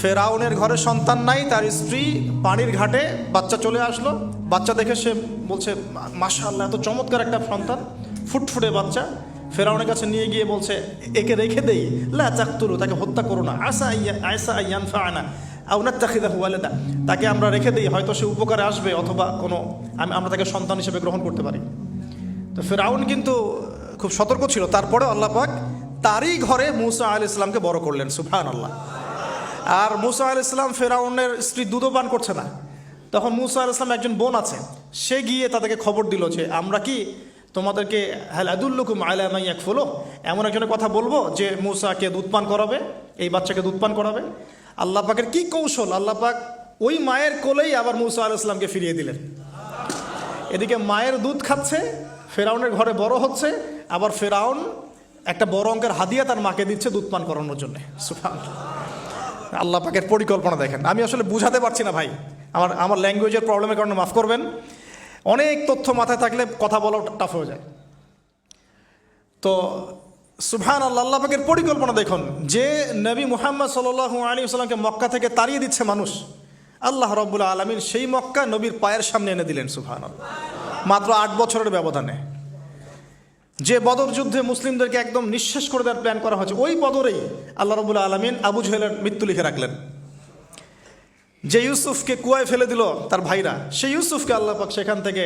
ফেরাউনের ঘরে সন্তান নাই, তার স্ত্রী পানির ঘাটে বাচ্চা চলে আসলো। বাচ্চা দেখে সে বলছে মাশাআল্লাহ, এত চমৎকার একটা সন্তান, ফুটফুটে বাচ্চা। ফেরাউনের কাছে নিয়ে গিয়ে বলছে একে রেখে দেই, লা তাকতুলু, তাকে হত্যা করো না, আসা ইয়ানফা'না আও নাত্তাখিযাহু ওয়ালাদা, তাকে আমরা রেখে দিই, হয়তো সে উপকারে আসবে, অথবা কোনো আমরা তাকে সন্তান হিসেবে গ্রহণ করতে পারি। তো ফেরাউন কিন্তু খুব সতর্ক ছিল, তারপরেও আল্লাহ পাক তারই ঘরে মুসা আলাইহিস সালামকে বড় করলেন, সুবহানাল্লাহ। আর মুসা আলাইহিস সালাম ফেরাউনের স্ত্রী দুধও পান করছে না। তখন মুসা আলাইহিস সালাম একজন বোন আছে, সে গিয়ে তাদেরকে খবর দিল যে আমরা কি তোমাদেরকে হাল আদুল্লুকুম আলা মান ইয়াকফুলু, এমন একজনের কথা বলবো যে মুসাকে দুধ পান করাবে, এই বাচ্চাকে দুধ পান করাবে। আল্লাহ পাকের কি কৌশল, আল্লাহ পাক ওই মায়ের কোলেই আবার মুসা আলাইহিস সালামকে ফিরিয়ে দিলেন। এদিকে মায়ের দুধ খাচ্ছে, ফেরাউনের ঘরে বড় হচ্ছে, আবার ফেরাউন একটা বড় অঙ্কের হাদিয়া তার মাকে দিচ্ছে দুধ পান করানোর জন্য। সুবহানাল্লাহ, আল্লাহ পাকের পরিকল্পনা দেখেন। আমি আসলে বুঝাতে পারছি না ভাই, আমার ল্যাঙ্গুয়েজের প্রবলেমের কারণে মাফ করবেন। অনেক তথ্য মাথায় থাকলে কথা বলা টাফ হয়ে যায়। তো সুবহানাল্লাহ, আল্লাহ পাকের পরিকল্পনা দেখুন, যে নবী মুহাম্মদ সাল্লাল্লাহু আলাইহি ওয়াসাল্লামকে মক্কা থেকে তাড়িয়ে দিচ্ছে মানুষ, আল্লাহ রাব্বুল আলামিন সেই মক্কা নবীর পায়ের সামনে এনে দিলেন। সুবহানাল্লাহ, মাত্র 8 বছরের ব্যবধানে। যে বদর যুদ্ধে মুসলিমদেরকে একদম নিঃশেষ করে দেওয়ার প্ল্যান করা হয়েছে, ওই বদরেই আল্লাহ রাব্বুল আলামিন আবু জেহেলের মৃত্যু লিখে রাখলেন। যে ইউসুফকে কুয়ায় ফেলে দিল তার ভাইরা, সেই ইউসুফকে আল্লাহ পাক সেখান থেকে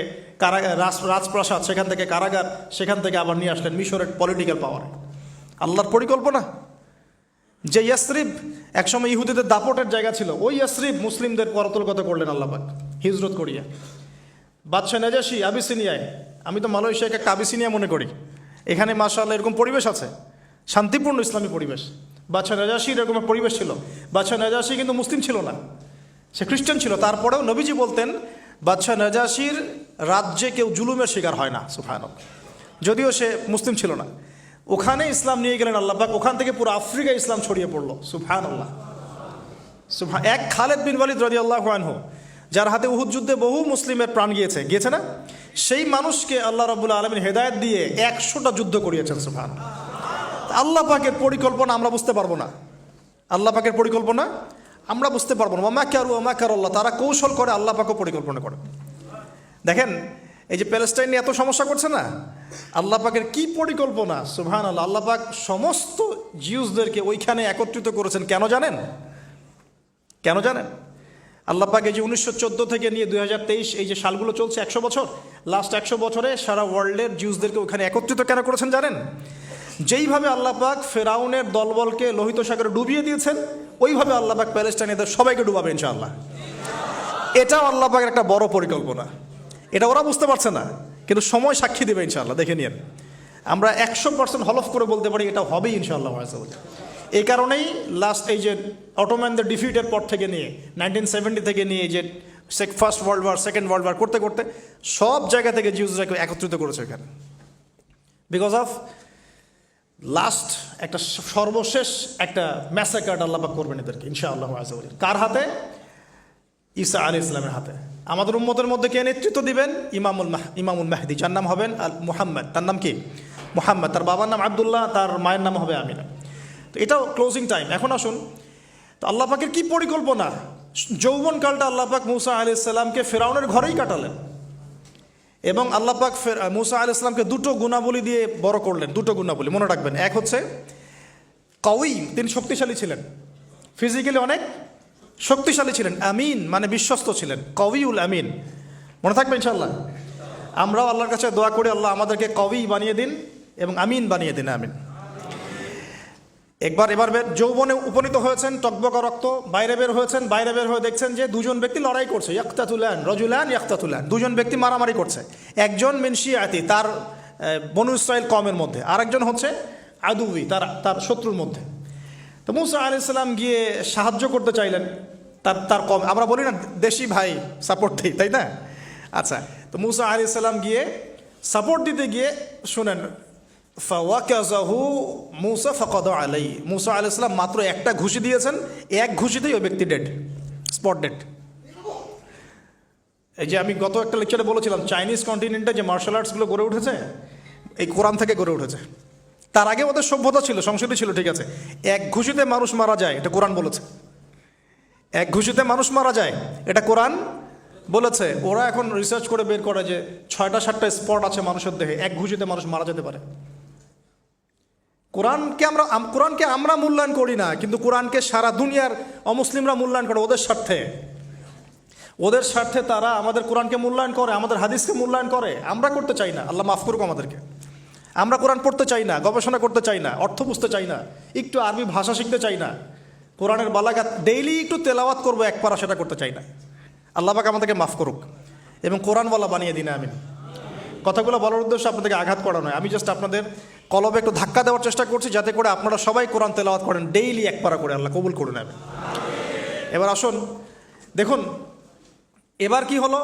রাজপ্রাসাদ, সেখান থেকে কারাগার, সেখান থেকে আবার নিয়ে আসলেন মিশরের পলিটিক্যাল পাওয়ার। আল্লাহর পরিকল্পনা। যে ইয়াসরিব একসময় ইহুদিদের দাপটের জায়গা ছিল, ওই ইয়াসরিব মুসলিমদের করতলগত করলেন আল্লাহ পাক হিজরত করিয়া। বাদশাহ নাজাশি আবিসিনিয়ায়, আমি তো মালয়েশিয়াকে একটা আবিসিনিয়া মনে করি, এখানে মাশাআল্লাহ এরকম পরিবেশ আছে, শান্তিপূর্ণ ইসলামী পরিবেশ। বাদশাহ নাজাশির এরকম পরিবেশ ছিল। বাদশাহ নাজাশি কিন্তু মুসলিম ছিল না, সে খ্রিস্টান ছিল। তারপরেও নবীজি বলতেন বাদশাহ নাজাশির রাজ্যে কেউ জুলুমের শিকার হয় না। সুবহানাল্লাহ, যদিও সে মুসলিম ছিল না। ওখানে ইসলাম নিয়ে গেলেন আল্লাহ পাক, ওখান থেকে পুরো আফ্রিকায় ইসলাম ছড়িয়ে পড়লো। সুবহানাল্লাহ, এক খালেদ বিন ওয়ালিদ রাদিয়াল্লাহু আনহু, যার হাতে উহুদ যুদ্ধে বহু মুসলিমের প্রাণ গিয়েছে না, সেই মানুষকে আল্লাহ রাব্বুল আলামিন হেদায়েত দিয়ে 100টা যুদ্ধ করিয়েছেন। সুবহানাল্লাহ, আল্লাহ পাকের পরিকল্পনা আমরা বুঝতে পারবো না, আল্লাহ পাকের পরিকল্পনা আমরা বুঝতে পারবো না। মাকারু মাকারাল্লাহ, তারা কৌশল করে, আল্লাহ পাকও পরিকল্পনা করে। দেখেন এই যে প্যালেস্টাইন নিয়ে এত সমস্যা করছে না, আল্লাহ পাকের কি পরিকল্পনা। সুবহানাল্লাহ, আল্লাহ পাক সমস্ত জিউসদেরকে ওইখানে একত্রিত করেছেন। কেন জানেন? কেন জানেন? আল্লাহ পাক এই যে 1914 থেকে নিয়ে 2023 এই যে সালগুলো চলছে, 100 বছর, লাস্ট 100 বছরে সারা ওয়ার্ল্ডের জিউসদেরকে ওখানে একত্রিত কেন করেছেন জানেন? যেইভাবে আল্লাহ পাক ফেরাউনের দলবলকে লোহিত সাগরে ডুবিয়ে দিয়েছেন, ওইভাবে আল্লাহ পাক প্যালেস্টাইনিদের সবাইকে ডুবাবে ইনশাআল্লাহ। এটাও আল্লাহ পাকের একটা বড় পরিকল্পনা। এটা ওরা বুঝতে পারছে না, কিন্তু সময় সাক্ষী দেবে ইনশাআল্লাহ। দেখে নিন, আমরা 100% হলফ করে বলতে পারি এটা হবেই ইনশাআল্লাহ। এই কারণেই লাস্ট এই যে অটোম্যানদের ডিফিটের পর থেকে নিয়ে 1970 থেকে নিয়ে যে first world war, second world war করতে করতে সব জায়গা থেকে জিউসরাকে একত্রিত করেছে এখানে, বিকজ অফ লাস্ট একটা সর্বশেষ একটা ম্যাসাকার আল্লাহ পাক করবেন এদেরকে ইনশাআল্লাহ। কার হাতে? ঈসা আলাইহিস সালামের হাতে। আমাদের উম্মতের মধ্যে কে নেতৃত্ব দিবেন? ইমামুল মাহদি, যার নাম হবেন মুহাম্মদ। তার নাম কি? মুহাম্মদ। তার বাবার নাম আব্দুল্লাহ, তার মায়ের নাম হবে আমিনা। তো এটাও ক্লোজিং টাইম। এখন আসুন, তো আল্লাহ পাকের কি পরিকল্পনা। যৌবনকালটা আল্লাহ পাক মুসা আলাইহিস সালামকে ফেরাউনের ঘরেই কাটালেন, এবং আল্লাহ পাক মুসা আলাইহিস সালামকে দুটো গুণাবলী দিয়ে বড় করলেন। দুটো গুণাবলী মনে রাখবেন। এক হচ্ছে কওয়ী, তিনি শক্তিশালী ছিলেন, ফিজিক্যালি অনেক শক্তিশালী ছিলেন। আমিন মানে বিশ্বস্ত ছিলেন, কওয়ীউল আমিন, মনে থাকবে ইনশাআল্লাহ। আমরাও আল্লাহর কাছে দোয়া করি, আল্লাহ আমাদেরকে কওয়ী বানিয়ে দিন এবং আমিন বানিয়ে দিন, আমিন। এবার যৌবনে উপনীত হয়েছেন, টকবকা রক্ত, বাইরে বের হয়েছেন। বাইরে বের হয়ে দেখছেন যে দুজন ব্যক্তি লড়াই করছে, ইয়াক্তাতুলান রজুলান ইয়াক্তাতুলান, দুজন ব্যক্তি মারামারি করছে। একজন মিন শিয়াতি, তার বনু ইসরাইল কওমের মধ্যে, আরেকজন হচ্ছে আদুবি, তার শত্রুর মধ্যে। তো মুসা আলাইহিস সালাম গিয়ে সাহায্য করতে চাইলেন তার কম। আমরা বলি না দেশি ভাই সাপোর্ট দিই, তাই না? আচ্ছা, তো মুসা আলাইহিস সালাম গিয়ে সাপোর্ট দিতে গিয়ে শুনেন, ফাওয়াকাযাহু মুসা ফাকাদা আলাইহি, মুসা আলাইহিস সালাম মাত্র একটা ঘুষি দিয়েছেন, এক ঘুষিতেই ওই ব্যক্তি ডেড, স্পট ডেড। এই যে আমি গত একটা লেকচারে বলেছিলাম, চাইনিজ কন্টিনেন্টে যে মার্শাল আর্টসগুলো গড়ে উঠেছে, এই কোরআন থেকে গড়ে উঠেছে। তার আগে ওদের সভ্যতা ছিল, সংস্কৃতি ছিল, ঠিক আছে। এক ঘুষিতে মানুষ মারা যায়, এটা কোরআন বলেছে। এক ঘুষিতে মানুষ মারা যায়, এটা কোরআন বলেছে। ওরা এখন রিসার্চ করে বের করে যে 6টা-7টা স্পট আছে মানুষের দেহে, এক ঘুষিতে মানুষ মারা যেতে পারে। কোরআনকে আমরা মূল্যায়ন করি না, কিন্তু কোরআনকে সারা দুনিয়ার অমুসলিমরা মূল্যায়ন করে ওদের স্বার্থে তারা আমাদের কোরআনকে মূল্যায়ন করে, আমাদের হাদিসকে মূল্যায়ন করে। আমরা করতে চাই না, আল্লাহ মাফ করুক আমাদেরকে। আমরা কোরআন পড়তে চাই না, গবেষণা করতে চাই না, অর্থ বুঝতে চাই না, একটু আরবি ভাষা শিখতে চাই না, কোরআনের বালাগাত ডেইলি একটু তেলাওয়াত করবো এক পারা, সেটা করতে চাই না। আল্লাহ পাক আমাদেরকে মাফ করুক এবং কোরআনওয়ালা বানিয়ে দিন, আমিন। কথাগুলো বলার উদ্দেশ্য আপনাদেরকে আঘাত করা নয়, আমি জাস্ট আপনাদের কলবে একটু ধাক্কা দেওয়ার চেষ্টা করছি, যাতে করে আপনারা সবাই কোরআন তেলাওয়াত করেন ডেইলি এক পারা করে। আল্লাহ কবুল করে নেবেন। এবার আসুন দেখুন, এবার কি হলো,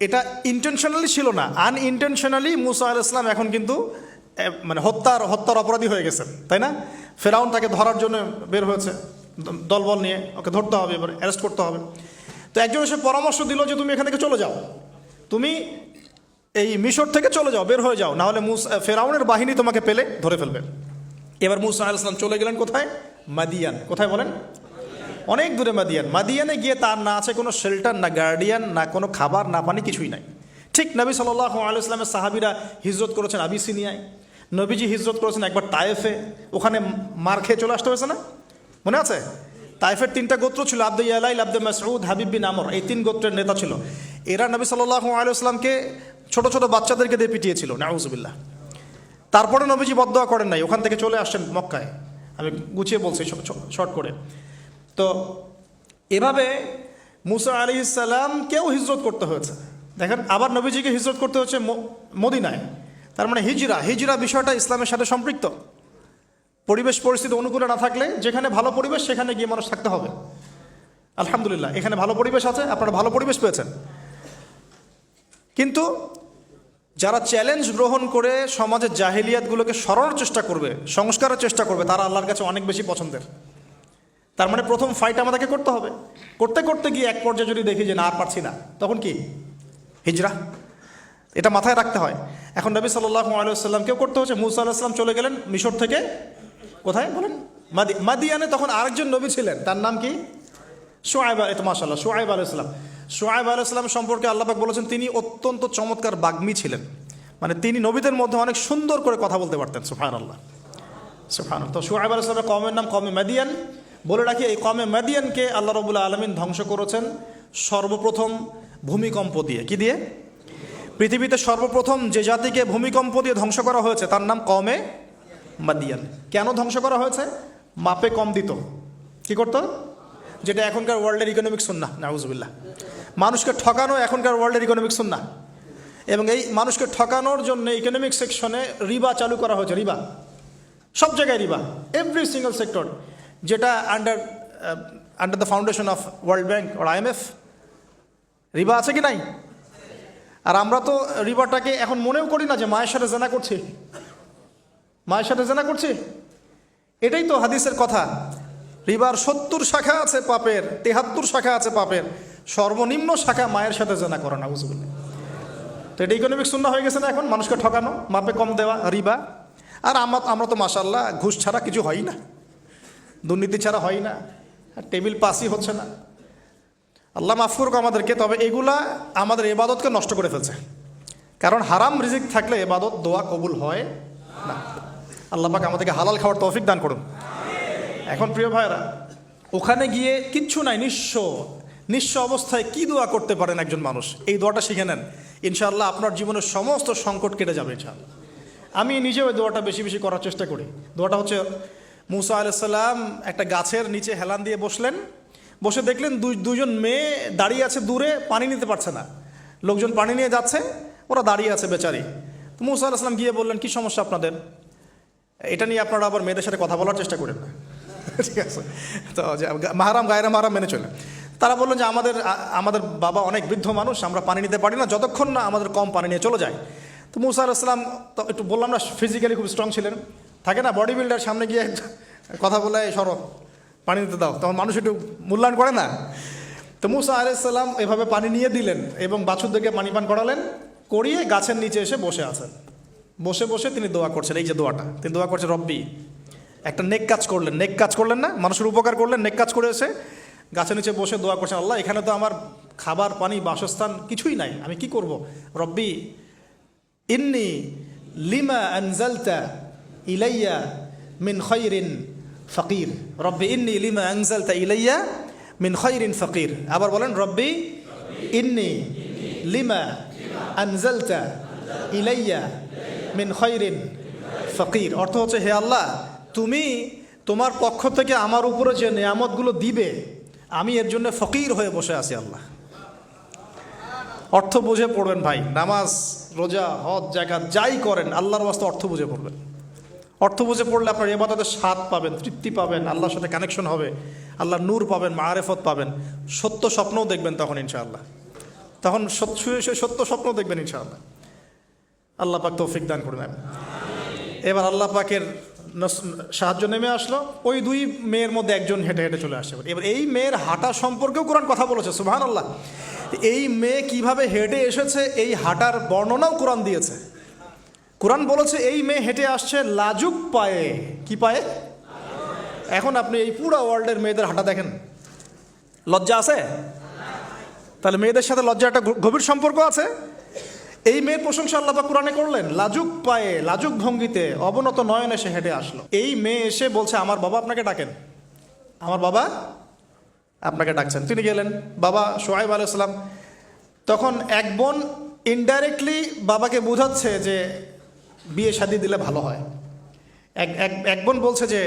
এটা ইন্টেনশনালি ছিল না, আনইনটেনশনালি মুসা আলাইহিস সালাম এখন কিন্তু মানে হত্যার অপরাধী হয়ে গেছেন, তাই না? ফেরাউন তাকে ধরার জন্য বের হয়েছে দলবল নিয়ে, ওকে ধরতে হবে, এবার অ্যারেস্ট করতে হবে। তো একজন এসে পরামর্শ দিল যে তুমি এখান থেকে চলে যাও, তুমি এই মিশর থেকে চলে যাও, বের হয়ে যাও, নাহলে ফেরাউনের বাহিনী তোমাকে পেলে ধরে ফেলবে। এবার মুসা আলাইহিস সালাম চলে গেলেন কোথায়? মাদিয়ান। কোথায় বলেন? অনেক দূরে মাদিয়ানে গিয়ে তার না আছে কোনো শেল্টার, না গার্ডিয়ান, না কোনো খাবার, না পানি, কিছুই নাই। ঠিক নবী সাল্লাল্লাহু আলাইহি ওয়াসাল্লামের সাহাবীরা হিজরত করেছেন আবিসিনিয়ায়, নবীজি হিজরত করেছেন একবার তায়েফে, ওখানে মার খেয়ে চলে আসতে হয়েছে না, মনে আছে? তায়েফের 3টা গোত্র ছিল, আব্দে ইয়ালাইল, আব্দে মাসউদ, হাবিব বিন আমর, এই 3 গোত্রের নেতা ছিল। এরা নবী সাল্লাল্লাহু আলাইহি ওয়াসাল্লামকে ছোট ছোট বাচ্চাদেরকে দিয়ে পিটিয়েছিল, নাউজুবিল্লাহ। তারপরে নবীজি বদদোয়া করেন নাই, ওখান থেকে চলে আসছেন মক্কায়। আমি গুছিয়ে বলছি শর্ট করে। তো এভাবে মুসা আলাইহিস সালামকেও হিজরত করতে হয়েছে। দেখেন, আবার নবীজিকে হিজরত করতে হচ্ছে মদিনায়। তার মানে হিজরা বিষয়টা ইসলামের সাথে সম্পৃক্ত। পরিবেশ পরিস্থিতি অনুকূলে না থাকলে, যেখানে ভালো পরিবেশ সেখানে গিয়ে মানুষ থাকতে হবে। আলহামদুলিল্লাহ, এখানে ভালো পরিবেশ আছে, আপনারা ভালো পরিবেশ পেয়েছেন। কিন্তু যারা চ্যালেঞ্জ গ্রহণ করে সমাজের জাহিলিয়াতগুলোকে সরানোর চেষ্টা করবে, সংস্কারের চেষ্টা করবে, তারা আল্লাহর কাছে অনেক বেশি পছন্দের। তার মানে প্রথম ফাইট আমাদেরকে করতে হবে। করতে করতে গিয়ে এক পর্যায়ে যদি দেখি যে না আর পারছি না, তখন কি? হিজরা। এটা মাথায় রাখতে হয়। এখন নবী সাল্লাল্লাহু আলাইহি ওয়াসাল্লামকেও করতে হচ্ছে। মুসা আলাইহিস সালাম চলে গেলেন মিশর থেকে কোথায় বলেন? মাদিয়ানে। তখন আরেকজন নবী ছিলেন, তার নাম কি? শুআয়ব। এটা মাশাআল্লাহ, শুআয়ব আলাইহিস সালাম। শুআয়ব আলাইহিস সালাম সম্পর্কে আল্লাহ পাক বলেছেন তিনি অত্যন্ত চমৎকার বাগ্মী ছিলেন। মানে তিনি নবীদের মধ্যে অনেক সুন্দর করে কথা বলতে পারতেন। সুবহানাল্লাহ, সুবহানাল্লাহ। তো শুআয়ব আলাইহিস সালামের কওমের নাম কওমে মাদিয়ান। বলে রাখি, এই কওমে মাদিয়ানকে আল্লাহ রাব্বুল আলামিন ধ্বংস করেছেন সর্বপ্রথম ভূমিকম্প দিয়ে। কি দিয়ে? পৃথিবীতে সর্বপ্রথম যে জাতিকে ভূমিকম্প দিয়ে ধ্বংস করা হয়েছে তার নাম কওমে মাদিয়ান। কেন ধ্বংস করা হয়েছে? মাপে কম দিত। কি করতো? যেটা এখনকার ওয়ার্ল্ডের ইকোনমিক সুন্নাহ, নাউজুবিল্লাহ। মানুষকে ঠকানো এখনকার ওয়ার্ল্ডের ইকোনমিক সুন্নাহ। এবং এই মানুষকে ঠকানোর জন্য ইকোনমিক সেকশনে রিবা চালু করা হয়েছে। রিবা, সব জায়গায় রিবা, এভরি সিঙ্গল সেক্টর। যেটা under the foundation of world bank আর IMF। রিবা আছে কি নাই? আর আমরা তো রিবাটাকে এখন মনেও করি না যে মায়ের সাথে জেনা করছি, মায়ের সাথে জেনা করছি। এটাই তো হাদিসের কথা। রিবার 70 শাখা আছে পাপের, 73 শাখা আছে পাপের, সর্বনিম্ন শাখা মায়ের সাথে জেনা করা, নাউজুবিল্লাহ। তো এটা ইকোনমিক সুন্নাহ হয়ে গেছে না এখন? মানুষকে ঠকানো, মাপে কম দেওয়া, রিবা। আর আমরা তো মাশাআল্লাহ ঘুষ ছাড়া কিছু হয় না, দুর্নীতি ছাড়া হয় না, আর টেবিল পাসই হচ্ছে না। আল্লাহ মাফ করুক আমাদেরকে। তবে এগুলা আমাদের ইবাদতকে নষ্ট করে ফেলছে। কারণ হারাম রিজিক থাকলে ইবাদত, দোয়া কবুল হয় না। আল্লাহ পাক আমাদেরকে হালাল খাওয়ার তৌফিক দান করুন। এখন প্রিয় ভাইরা, ওখানে গিয়ে কিচ্ছু নাই, নিঃস্ব অবস্থায় কি দোয়া করতে পারেন একজন মানুষ? এই দোয়াটা শিখে নেন, ইনশাআল্লাহ আপনার জীবনের সমস্ত সংকট কেটে যাবে ইনশাআল্লাহ। আমি নিজেও এই দোয়াটা বেশি বেশি করার চেষ্টা করি। দোয়াটা হচ্ছে, মুসা আলাইহিস সালাম একটা গাছের নিচে হেলান দিয়ে বসলেন। বসে দেখলেন দুজন মেয়ে দাঁড়িয়ে আছে দূরে, পানি নিতে পারছে না। লোকজন পানি নিয়ে যাচ্ছে, ওরা দাঁড়িয়ে আছে বেচারি। তো মুসা আলাইহিস সালাম গিয়ে বললেন, কি সমস্যা আপনাদের? এটা নিয়ে আপনারা আবার মেয়েদের সাথে কথা বলার চেষ্টা করেন না, ঠিক আছে? তো মাহারাম গায়রা মাহারাম মেনে চলে। তারা বললেন যে আমাদের বাবা অনেক বৃদ্ধ মানুষ, আমরা পানি নিতে পারি না যতক্ষণ না আমাদের কম পানি নিয়ে চলে যায়। তো মুসা আলাইহিস সালাম তো একটু বললাম না, ফিজিক্যালি খুব স্ট্রং ছিলেন। থাকে না বডি বিল্ডার, সামনে গিয়ে কথা বলে সরব, পানি দিতে দাও, তখন মানুষ একটু মূল্যায়ন করে না। তো মুসা আলাইহিস সালাম এভাবে পানি নিয়ে দিলেন এবং বাছুরদেরকে পানি পান করালেন, করিয়ে গাছের নিচে এসে বসে আছেন। বসে বসে তিনি দোয়া করছেন। এই যে দোয়াটা তিনি দোয়া করছেন, রব্বি, একটা নেক কাজ করলেন না, মানুষের উপকার করলেন, নেক কাজ করে এসে গাছের নিচে বসে দোয়া করছেন, আল্লাহ এখানে তো আমার খাবার পানি বাসস্থান কিছুই নাই, আমি কি করব? রব্বি ইন্নি লিমা আনজালতা ইলাইয়া মিন খায়রিন ফকির। রব্বি ইন্নি লিমা আনজালতা ইলাইয়া মিন খায়রিন ফকির। আবার বলেন, রব্বি ইন্নি লিমা আনজালতা ইলাইয়া মিন খায়রিন ফকির। অর্থ হচ্ছে, হে আল্লাহ, তুমি তোমার পক্ষ থেকে আমার উপরে যে নিয়ামতগুলো দিবে, আমি এর জন্য ফকির হয়ে বসে আছি আল্লাহ। অর্থ বুঝে পড়বেন ভাই, নামাজ রোজা হজ জাকাত যাই করেন আল্লাহর ওয়াস্তে অর্থ বুঝে পড়বেন। অর্থ বুঝে পড়লে আপনার ইবাদতের স্বাদ পাবেন, তৃপ্তি পাবেন, আল্লাহর সাথে কানেকশন হবে, আল্লাহর নূর পাবেন, মাআরিফত পাবেন, সত্য স্বপ্নও দেখবেন তখন ইনশাআল্লাহ। তখন শুয়ে শুয়ে সত্য স্বপ্ন দেখবেন ইনশাআল্লাহ। আল্লাহ পাক তৌফিক দান করবেন। এবার আল্লাহ পাকের সাহায্য নেমে আসলো, ওই দুই মেয়ের মধ্যে একজন হেঁটে হেঁটে চলে আসছে। এবার এই মেয়ের হাঁটা সম্পর্কেও কোরআন কথা বলেছে, সুবহানাল্লাহ। এই মেয়ে কিভাবে হেঁটে এসেছে এই হাঁটার বর্ণনাও কোরআন দিয়েছে। কোরআন বলেছে এই মেয়ে হেঁটে আসছে লাজুক পায়ে। কি পায়ে? এখন আপনি এই পুরো ওয়ার্ল্ডের মেয়েদের হাঁটা দেখেন, লজ্জা আছে? তাহলে মেয়েদের সাথে লজ্জা একটা গভীর সম্পর্ক আছে। এই মেয়ের প্রশংসা আল্লাহ পাক কোরআনে করলেন, লাজুক পায়ে লাজুক ভঙ্গিতে অবনত নয়নে সে হেঁটে আসলো। এই মেয়ে এসে বলছে, আমার বাবা আপনাকে ডাকেন, আমার বাবা আপনাকে ডাকছেন। তিনি গেলেন, বাবা শুআয়ব আলাইহিস সালাম। তখন এক বোন ইনডাইরেক্টলি বাবাকে বোঝাচ্ছে যে বিয়ে শাদী দিলে ভালো হয়। এক বোন বলছে যে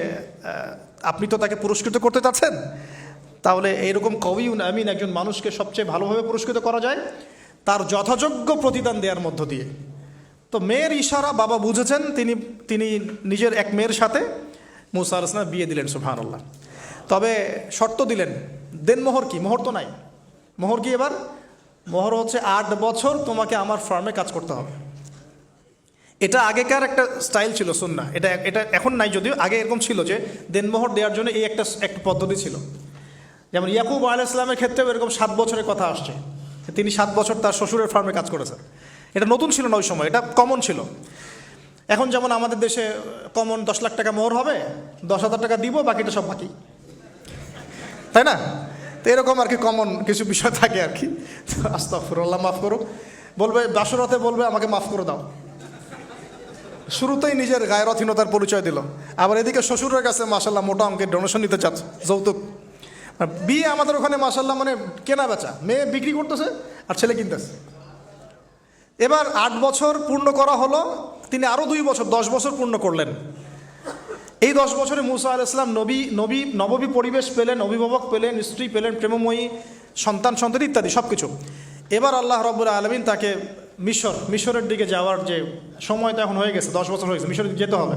আপনি তো তাকে পুরস্কৃত করতে চাচ্ছেন, তাহলে এইরকম কবিউন আমিন একজন মানুষকে সবচেয়ে ভালোভাবে পুরস্কৃত করা যায় তার যথাযোগ্য প্রতিদান দেওয়ার মধ্য দিয়ে। তো মেয়ের ইশারা বাবা বুঝেছেন, তিনি নিজের এক মেয়ের সাথে মুসা আলাইহিস সালাম বিয়ে দিলেন, সুবহানাল্লাহ। তবে শর্ত দিলেন, দেনমোহর কি? মোহর তো নাই। মোহর কি? এবার মোহর হচ্ছে 8 বছর তোমাকে আমার ফার্মে কাজ করতে হবে। এটা আগেকার একটা স্টাইল ছিল, সুন্নাহ। এটা এখন নাই যদিও, আগে এরকম ছিল যে দেনমোহর দেওয়ার জন্য এই একটা পদ্ধতি ছিল। যেমন ইয়াকুব আলাইহিস সালামের ক্ষেত্রেও এরকম 7 বছরের কথা আসছে, তিনি 7 বছর তার শ্বশুরের ফার্মে কাজ করেছেন। এটা নতুন ছিল না ওই সময়, এটা কমন ছিল। এখন যেমন আমাদের দেশে কমন 10 লাখ টাকা মোহর হবে, 10,000 টাকা দিব, বাকিটা সব বাকি, তাই না? তো এরকম আর কি কমন কিছু বিষয় থাকে আর কি। আস্তাগফিরুল্লাহ, মাফ করো। বলবে বাসরাতে, বলবে আমাকে মাফ করে দাও। শুরুতেই নিজের গায়রথহীনতার পরিচয় দিল। আবার এদিকে শ্বশুরের কাছে মাশাল্লাহ মোটা অঙ্কের ডোনেশন নিতে চাচ্ছে, যৌতুক। বিয়ে আমাদের ওখানে মাশাল্লাহ মানে কেনা বেচা, মেয়ে বিক্রি করতেছে আর ছেলে কিনতেছে। এবার 8 বছর পূর্ণ করা হলো, তিনি আরও 2 বছর 10 বছর পূর্ণ করলেন। এই 10 বছরে মুসা আলাইহিস সালাম নববী পরিবেশ পেলেন, অভিভাবক পেলেন, স্ত্রী পেলেন, প্রেমময়ী সন্তান ইত্যাদি সব কিছু। এবার আল্লাহ রাব্বুল আলামিন তাকে মিশরের দিকে যাওয়ার যে সময়টা এখন হয়ে গেছে, 10 বছর হয়ে গেছে, মিশরে যেতে হবে।